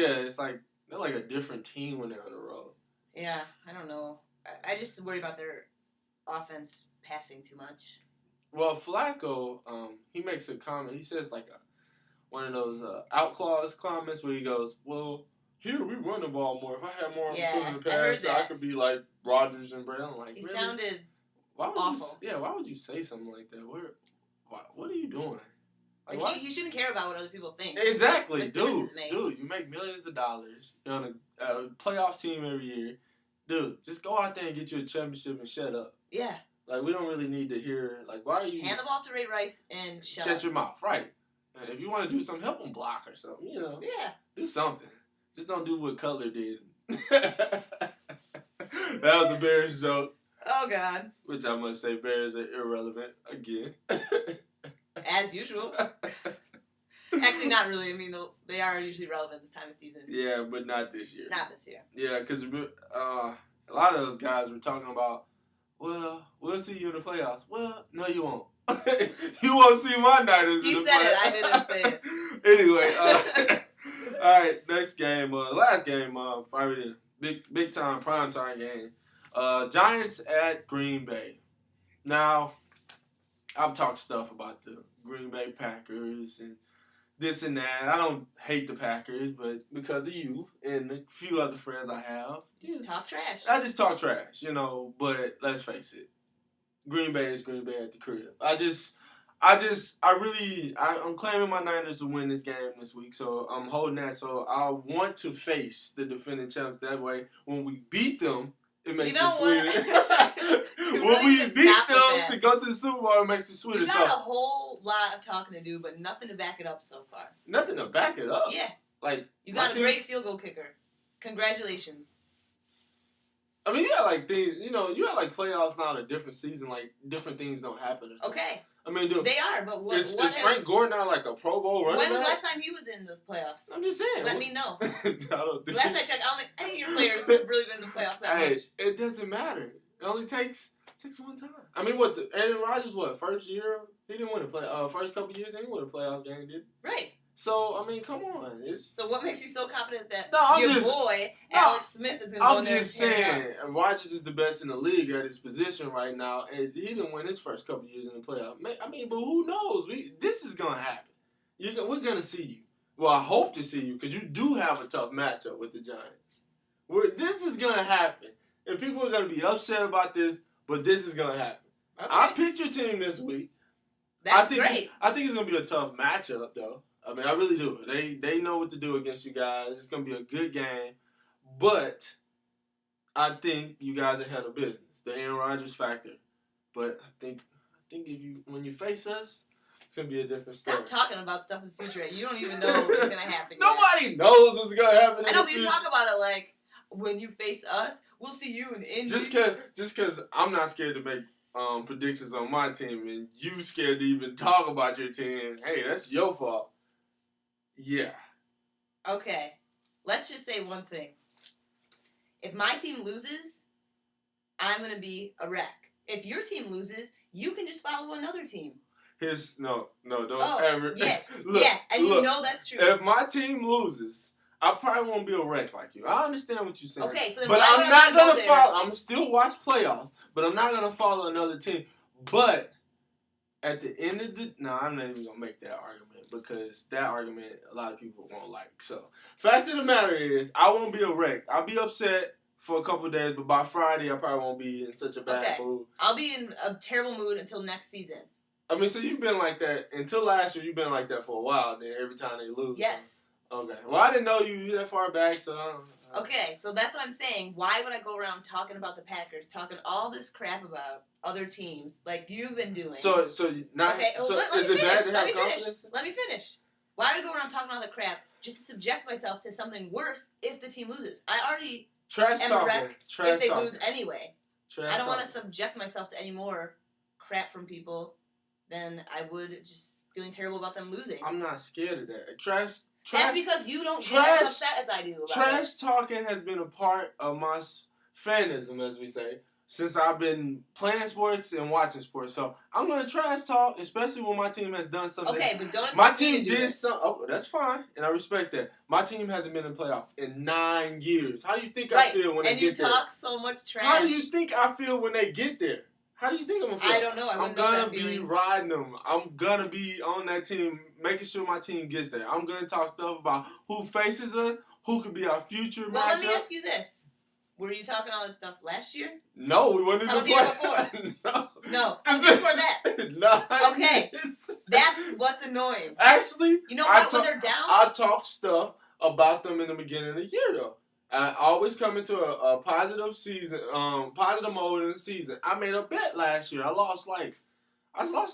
Yeah, it's like they're like a different team when they're on the road. Yeah, I don't know. I just worry about their offense passing too much. Well, Flacco, he makes a comment. He says like one of those outlaws comments where he goes, "Well, here we run the ball more. If I had more opportunity to pass, I could be like Rodgers and Brady." I'm like, he really? Sounded why would awful. Why would you say something like that? What are you doing? Like he shouldn't care about what other people think. Exactly, dude. You make millions of dollars. You're on a playoff team every year. Dude, just go out there and get you a championship and shut up. Yeah. Like, we don't really need to hear, like, why are you... Hand the ball to Ray Rice and shut your mouth, right. And if you want to do something, help him block or something, you know. Yeah. Do something. Just don't do what Cutler did. That was a Bears joke. Oh, God. Which I must say, Bears are irrelevant again. As usual. Actually, not really. I mean, they are usually relevant this time of season. Yeah, but not this year. Not this year. Yeah, because a lot of those guys were talking about, well, we'll see you in the playoffs. Well, no, you won't. You won't see my Niners in the playoffs. He said it. I didn't say it. Anyway, all right, next game. Last game, probably the big time, prime time game. Giants at Green Bay. Now, I've talked stuff about the Green Bay Packers and this and that. I don't hate the Packers, but because of you and a few other friends I have. You talk trash. I just talk trash, you know, but let's face it. Green Bay is Green Bay at the crib. I'm claiming my Niners to win this game this week, so I'm holding that. So I want to face the defending champs. That way, when we beat them, it makes it sweeter. When we beat them to go to the Super Bowl, it makes it sweeter. We got a whole lot of talking to do, but nothing to back it up so far. Nothing to back it up? Yeah. Like, you got a great field goal kicker. Congratulations. I mean, you got like things, you know, you got like playoffs now in a different season, like different things don't happen or something. Okay. I mean, dude. They are, but what is Frank Gore now like a Pro Bowl running back? When was the last time he was in the playoffs? I'm just saying. Let me know. I don't think last I checked, I don't think any of your players have really been in the playoffs that much. It doesn't matter. It only takes one time. I mean, Aaron Rodgers, first year? He didn't win a first couple years, he didn't win a playoff game, did he? Right. So, I mean, come on. So what makes you so confident that boy, Alex Smith, is going to go in there? I'm just saying, Rodgers is the best in the league at his position right now, and he didn't win his first couple years in the playoff. I mean, but who knows? This is going to happen. We're going to see you. Well, I hope to see you, because you do have a tough matchup with the Giants. This is going to happen. And people are going to be upset about this, but this is going to happen. Okay. I picked your team this week. That's great. I think it's going to be a tough matchup, though. I mean, I really do. They know what to do against you guys. It's going to be a good game. But I think you guys are handle business. The Aaron Rodgers factor. But I think when you face us, it's going to be a different story. Stop talking about stuff in the future. You don't even know what's going to happen. Nobody knows what's going to happen. I know, but you talk about it like, when you face us, we'll see you in Indy. Just because I'm not scared to make predictions on my team and you scared to even talk about your team, hey, that's your fault. Yeah. Okay. Let's just say one thing. If my team loses, I'm going to be a wreck. If your team loses, you can just follow another team. Don't ever. Yeah. Look, you know that's true. If my team loses, I probably won't be a wreck like you. I understand what you're saying. Okay, so then but I'm not going to follow. I'm still watch playoffs, but I'm not going to follow another team. But at the end of I'm not even going to make that argument because that argument a lot of people won't like. So, fact of the matter is, I won't be a wreck. I'll be upset for a couple of days, but by Friday, I probably won't be in such a bad mood. I'll be in a terrible mood until next season. I mean, so you've been like that until last year. You've been like that for a while. Then every time they lose. Yes. Okay. Well, I didn't know you that far back, so. Okay, so that's what I'm saying. Why would I go around talking about the Packers, talking all this crap about other teams like you've been doing? So not. Okay. So is it bad to have confidence? Let me finish. Why would I go around talking all the crap just to subject myself to something worse if the team loses? I already am a wreck if they lose anyway. I don't want to subject myself to any more crap from people than I would just feeling terrible about them losing. I'm not scared of that. That's because you don't get as upset as I do about Trash talking has been a part of my fanism, as we say. since I've been playing sports and watching sports. So I'm going to trash talk, especially when my team has done something. Okay, but don't expect my team me to do did something. Oh, that's fine, and I respect that. My team hasn't been in the playoff in 9 years. How do you think I feel when they get there? And you talk so much trash. How do you think I feel when they get there? How do you think I'm going to feel? I don't know. I'm going to be riding them. I'm going to be on that team, making sure my team gets there. I'm going to talk stuff about who faces us, who could be our future matchup. Let me ask you this. Were you talking all that stuff last year? No, we weren't in the playoffs. How about the year before? No. How about the year before that? No. Okay. That's what's annoying. Actually, you know what? When they're down, I talk stuff about them in the beginning of the year, though. I always come into a positive season, positive mode in the season. I made a bet last year. I lost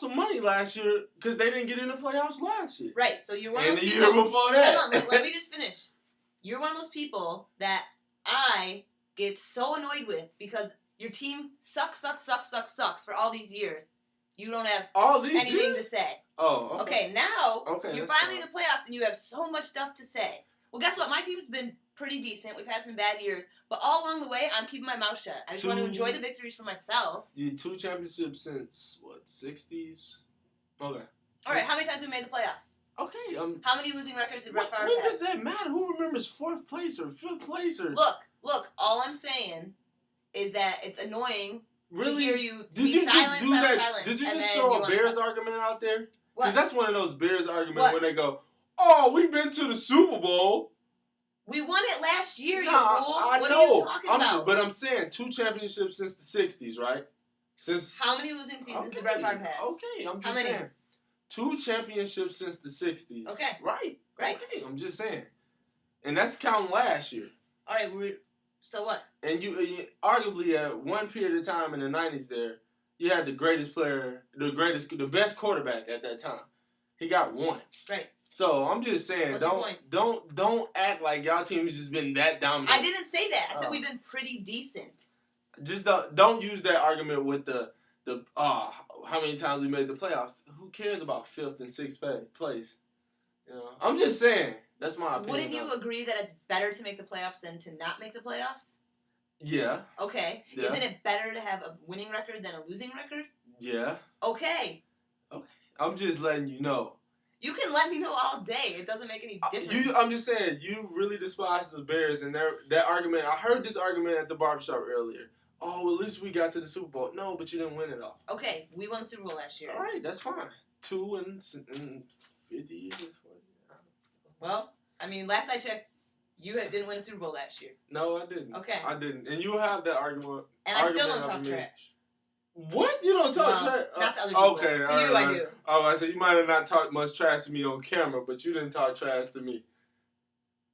some money last year because they didn't get in the playoffs last year. Right. So you're one of those people. And the year before that. Hold on. Let me just finish. You're one of those people that I get so annoyed with because your team sucks for all these years. You don't have anything to say. Oh, okay. Now you're finally in the playoffs and you have so much stuff to say. Well, guess what? My team's been pretty decent. We've had some bad years, but all along the way, I'm keeping my mouth shut. I just want to enjoy the victories for myself. You 2 championships since what, 60s? Okay. All right. How many times have we made the playoffs? Okay. How many losing records did Brett Favre have? When does that matter? Who remembers 4th place or 5th place or? Look. All I'm saying is that it's annoying to hear you Did be you silent, just do silent, that? silent, Did you just throw a Bears argument out there? Because that's one of those Bears arguments when they go, "Oh, we've been to the Super Bowl. We won it last year, you fool. I what know. Are you talking about? But I'm saying 2 championships since the 60s, right? How many losing seasons did Brett Favre have? Okay, I'm just saying. 2 championships since the 60s. Okay. Right. Okay, I'm just saying. And that's counting last year. All right, so what? And you arguably at one period of time in the 90s there, you had the greatest player, the best quarterback at that time. He got 1. Right. So I'm just saying, don't act like y'all team has just been that dominant. I didn't say that. I said we've been pretty decent. Just don't use that argument with the how many times we made the playoffs. Who cares about 5th and 6th place? You know, I'm just saying. That's my opinion. Wouldn't you agree that it's better to make the playoffs than to not make the playoffs? Yeah. Okay. Yeah. Isn't it better to have a winning record than a losing record? Yeah. Okay. I'm just letting you know. You can let me know all day. It doesn't make any difference. I'm just saying, you really despise the Bears and that argument. I heard this argument at the barbershop earlier. Oh, well, at least we got to the Super Bowl. No, but you didn't win it all. Okay, we won the Super Bowl last year. All right, that's fine. 2 in 50 years. Well, I mean, last I checked, you didn't win a Super Bowl last year. No, I didn't. Okay. I didn't. And you have that argument. And I still don't talk trash. What? You don't talk trash? Not to other people. Okay. To you, I do. Oh, I said you might have not talked much trash to me on camera, but you didn't talk trash to me.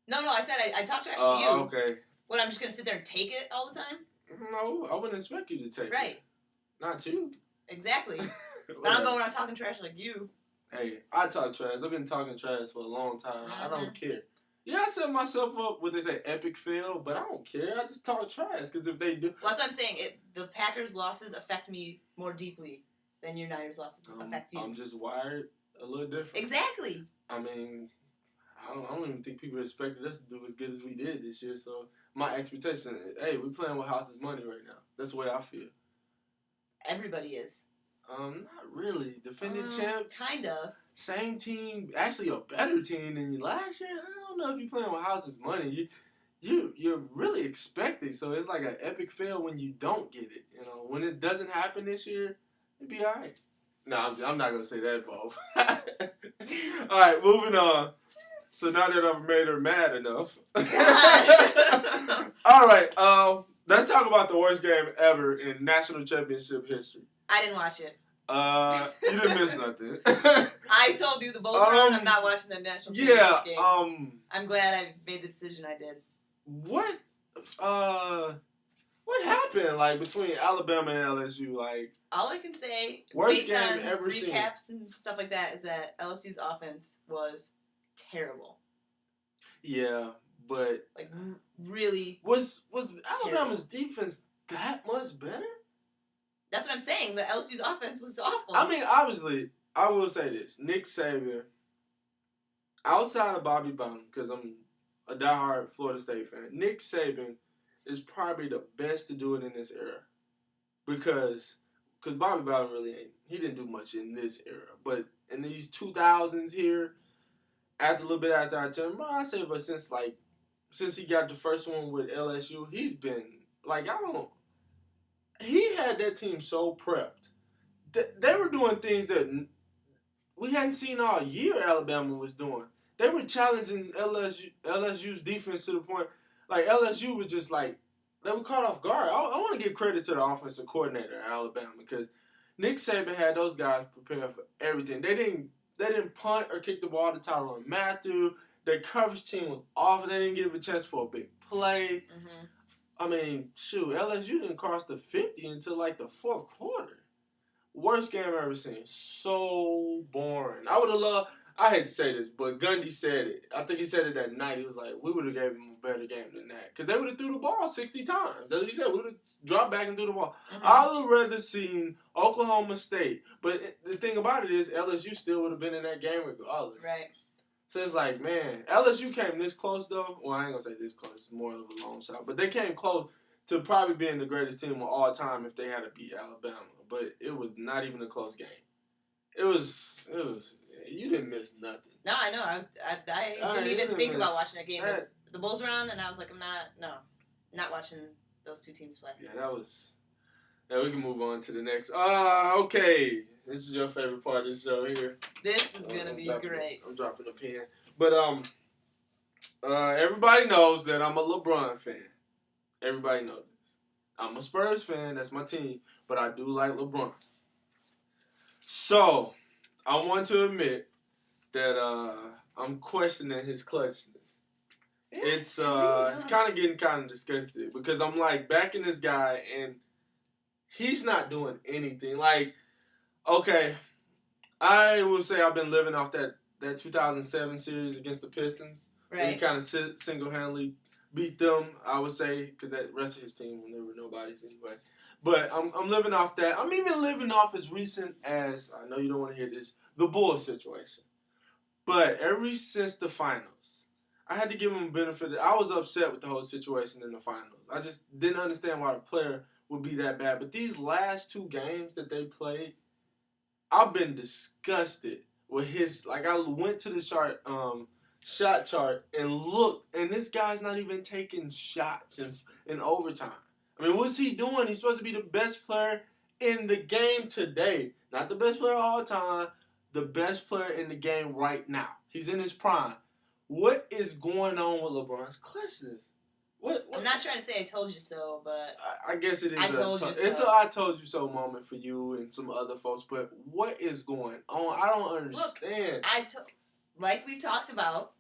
No, I said I talk trash to you. Okay. What, I'm just going to sit there and take it all the time? No, I wouldn't expect you to take it. Right. Not you. Exactly. But I'm going around talking trash like you. Hey, I talk trash. I've been talking trash for a long time. I don't care. Yeah, I set myself up with this epic fail, but I don't care. I just talk trash because if they do... Well, that's what I'm saying. The Packers' losses affect me more deeply than your Niners' losses affect you. I'm just wired a little different. Exactly. I mean, I don't even think people expected us to do as good as we did this year, so my expectation is, hey, we're playing with house's money right now. That's the way I feel. Everybody is. Not really. Defending champs. Kind of. Same team, actually a better team than you last year. I don't know if you're playing with house's money. You're really expecting, so it's like an epic fail when you don't get it. You know, when it doesn't happen this year, it'd be all right. No, I'm not gonna say that, Bo. All right, moving on. So now that I've made her mad enough. All right, let's talk about the worst game ever in national championship history. I didn't watch it. You didn't miss nothing. I told you the Bulls were on. I'm not watching the national championship game. I'm glad I made the decision I did. What happened like between Alabama and LSU? Like, all I can say, worst based game on ever seen. Recaps and stuff like that, is that LSU's offense was terrible. Yeah, but like really was Alabama's defense that much better? That's what I'm saying. The LSU's offense was awful. I mean, obviously, I will say this: Nick Saban, outside of Bobby Bowden, because I'm a diehard Florida State fan, Nick Saban is probably the best to do it in this era. because Bobby Bowden he didn't do much in this era, but in these 2000s here, a little bit after I turned, I say, but since he got the first one with LSU, he's been he had that team so prepped. They were doing things that we hadn't seen all year Alabama was doing. They were challenging LSU's defense to the point, LSU was just they were caught off guard. I want to give credit to the offensive coordinator at Alabama because Nick Saban had those guys prepared for everything. They didn't punt or kick the ball to Tyrann Mathieu. Their coverage team was awful. They didn't give a chance for a big play. Mm-hmm. I mean, LSU didn't cross the 50 until the fourth quarter. Worst game I've ever seen. So boring. I hate to say this, but Gundy said it. I think he said it that night. He was like, we would have gave him a better game than that. Because they would have threw the ball 60 times. That's what he said. We would have dropped back and threw the ball. Mm-hmm. I would have rather seen Oklahoma State. But the thing about it is LSU still would have been in that game regardless. Right. So it's man, LSU came this close, though. Well, I ain't going to say this close. It's more of a long shot. But they came close to probably being the greatest team of all time if they had to beat Alabama. But it was not even a close game. It was. You didn't miss nothing. No, I know. I didn't even think about watching that game. The Bulls were on, and I was like, I'm not watching those two teams play. Yeah, that was. Yeah, we can move on to the next. Okay. This is your favorite part of the show here. This is gonna be great. I'm dropping a pen. But everybody knows that I'm a LeBron fan. Everybody knows this. I'm a Spurs fan. That's my team. But I do like LeBron. So, I want to admit that I'm questioning his clutchness. Yeah, it's kind of getting kind of disgusted because I'm backing this guy and he's not doing anything. Okay, I will say I've been living off that 2007 series against the Pistons. Right. Where he kind of single-handedly beat them, I would say, because that rest of his team when there were nobodies anyway. But I'm living off that. I'm even living off as recent as, I know you don't want to hear this, the Bulls situation. But ever since the finals, I had to give him a benefit. I was upset with the whole situation in the finals. I just didn't understand why the player would be that bad. But these last two games that they played, I've been disgusted with his. I went to the shot chart and looked, and this guy's not even taking shots in overtime. I mean, what's he doing? He's supposed to be the best player in the game today. Not the best player of all time, the best player in the game right now. He's in his prime. What is going on with LeBron's clutchness? What? I'm not trying to say I told you so, but I guess it is. It's a I told you so moment for you and some other folks. But what is going on? I don't understand. Look, like we've talked about,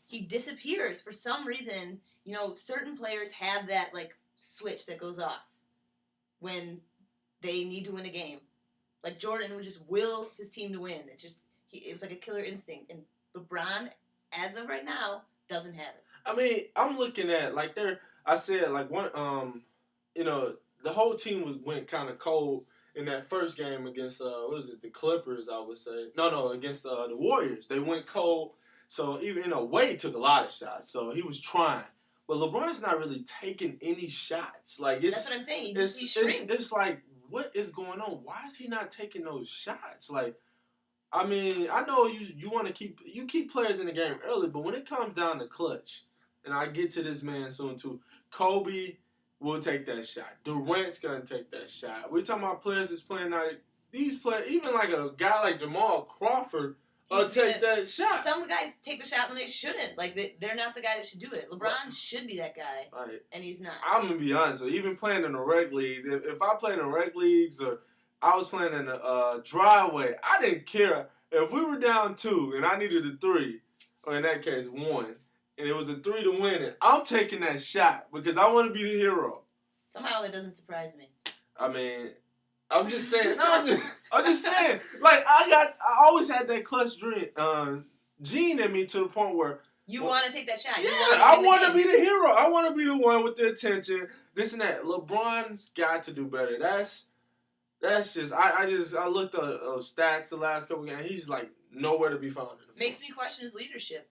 he disappears for some reason. Certain players have that switch that goes off when they need to win a game. Like Jordan would just will his team to win. It was like a killer instinct, and LeBron, as of right now, doesn't have it. I mean, I'm looking at I said one the whole team went kind of cold in that first game against the Clippers, I would say. No, against the Warriors. They went cold. So even Wade took a lot of shots. So he was trying. But LeBron's not really taking any shots. That's what I'm saying. He shrinks. It's what is going on? Why is he not taking those shots? I mean, I know you want to keep players in the game early, but when it comes down to clutch, and I get to this man soon too, Kobe will take that shot. Durant's gonna take that shot. We're talking about players that's playing these players, even a guy like Jamal Crawford will take that shot. Some guys take the shot when they shouldn't. They're not the guy that should do it. LeBron should be that guy, right. And he's not. I'm gonna be honest. Even playing in the rec league, if I played in rec leagues or I was playing in a driveway, I didn't care if we were down 2 and I needed a 3, or in that case 1, and it was a 3 to win it. I'm taking that shot because I want to be the hero. Somehow that doesn't surprise me. I mean, I'm just saying. No, I'm just saying. I always had that clutch gene in me to the point where you want to take that shot. Yeah, I want to be the hero. I want to be the one with the attention. This and that. LeBron's got to do better. That's just. I looked at stats the last couple games. He's nowhere to be found. Makes me question his leadership.